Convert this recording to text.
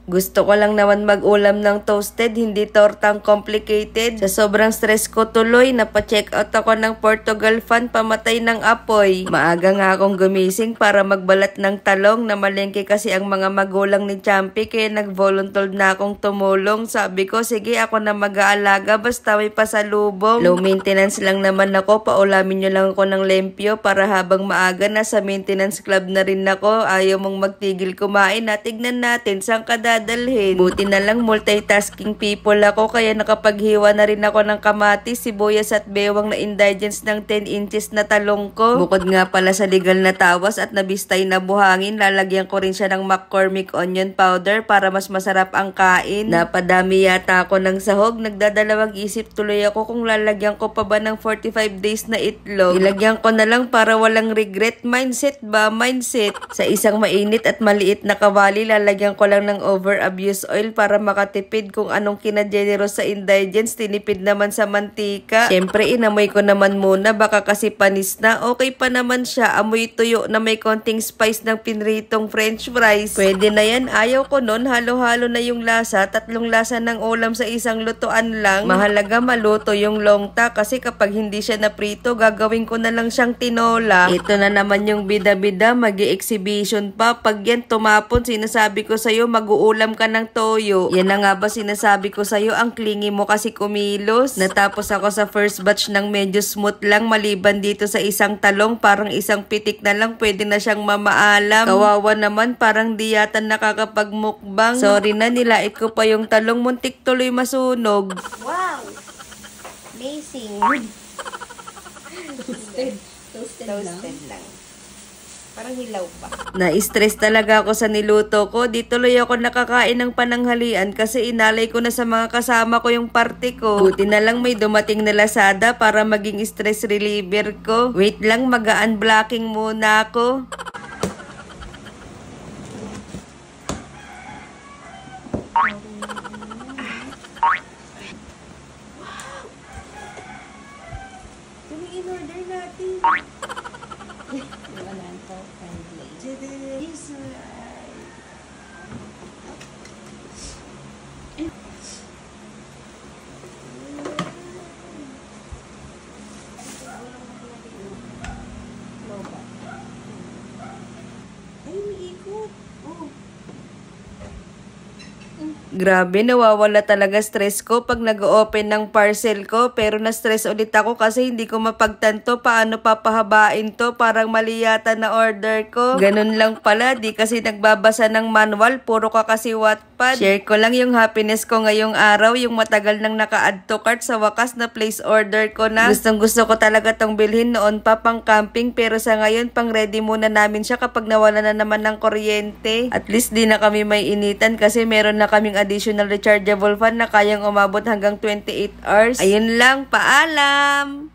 Gusto ko lang naman mag-ulam ng toasted, hindi tortang complicated. Sa sobrang stress ko tuloy, napacheck out ako ng Portugal fan, pamatay ng apoy. Maaga nga akong gumising para magbalat ng talong, na malengke kasi ang mga magulang ni Champi, kaya nag-voluntold na akong tumulong. Sabi ko, sige ako na mag-aalaga basta may pasalubong. Low maintenance lang naman ako, paulamin nyo lang ako ng lempyo para habang maaga nasa maintenance club na rin ako. Ayaw mong magtigil kumain, tignan natin saan ka dadalhin. Buti na lang multitasking people ako, kaya nakapaghiwa na rin ako ng kamatis, sibuyas at bewang na indigents ng 10 inches na talong ko. Bukod nga pala sa legal na tawas at nabistay na buhangin, lalagyan ko rin siya ng McCormick onion powder para mas masarap ang kain. Napadami yata ako ng sahog, nagdadalawang isip tuloy ako kung lalagyan ko pa ba ng 45 days na itlog. Ilagyan ko na lang para walang regret. Mindset ba? Mindset. Sa isang mainit at maliit na kawali, lalagyan ko lang ng over-abuse oil para makatipid. Kung anong kina-generous sa indigents, tinipid naman sa mantika. Siyempre, inamoy ko naman muna, baka kasi panis na. Okay pa naman siya. Amoy tuyo na may konting spice ng pinritong french fries. Pwede na yan. Ayaw ko nun. Halo-halo na yung lasa. 3 lasa ng ulam sa isang lutuan lang. Mahalaga maluto yung longta kasi kapag hindi siya naprito, gagawin ko na lang siyang tinola. Ito na naman yung bida-bida. Mag-exhibition pa. Pag yan tumapon, sinasabi ko sa'yo, mag-uulam ka ng toyo. Yan na nga ba sinasabi ko sa'yo, ang klingi mo kasi kumilos. Natapos ako sa first batch ng medyo smooth lang, maliban dito sa isang talong, parang isang pitik na lang, pwede na siyang mamaalam. Kawawa naman, parang di yata nakakapagmukbang. Sorry na, nilait ko pa yung talong, muntik tuloy masunog. Wow! Amazing! Toasted lang. Parang hilaw pa. Na-stress talaga ako sa niluto ko. Di tuloy ako nakakain ng pananghalian kasi inalay ko na sa mga kasama ko yung party ko. Buti na lang may dumating na Lazada para maging stress reliever ko. Wait lang, mag-unblocking muna ako. Ano in-order natin? Grabe, nawawala talaga stress ko pag nag-open ng parcel ko. Pero na-stress ulit ako kasi hindi ko mapagtanto paano papahabain to. Parang mali yata na order ko. Ganun lang pala, di kasi nagbabasa ng manual. Puro ka kasi Wattpad. Share ko lang yung happiness ko ngayong araw. Yung matagal nang naka-add to cart, sa wakas na place order ko na. Gustong gusto ko talaga tong bilhin noon pa pang camping. Pero sa ngayon, pang ready muna namin siya kapag nawala na naman ng kuryente. At least di na kami may initan kasi meron na kaming additional rechargeable fan na kayang umabot hanggang 28 hours. Ayun lang, paalam!